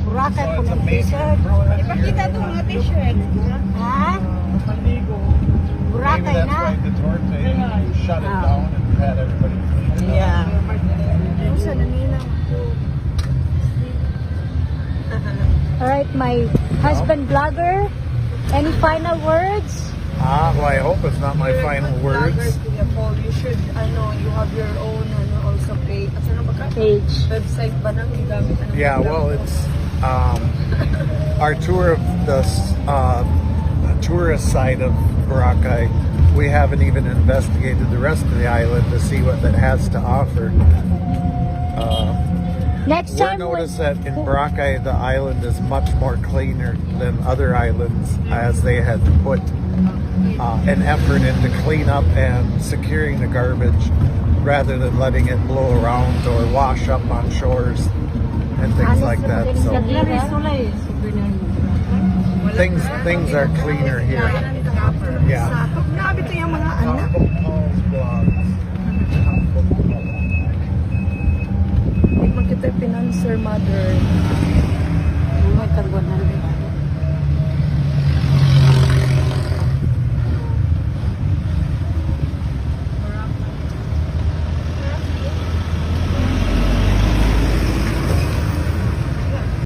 Boracay So po it's ng amazing. t-shirt. Ipakita ito mga t-shirt. Ha? Maybe Boracay that's na. why Duterte shut it Ah. down and had everybody clean it up. Yeah. Ano sa nanila? Alright, my husband vlogger. Any final words? Well, I hope it's not my final words. You should, you have your own, also page. Ano ba ka? Page. Website ba nang gamit? Yeah, well, it's our tour of the tourist side of Boracay. We haven't even investigated the rest of the island to see what it has to offer. Next We time, noticed that in Boracay, the island is much more cleaner than other islands, as they had put an effort into clean up and securing the garbage rather than letting it blow around or wash up on shores and things like that. So things are cleaner here. Yeah. Pag nakabit yung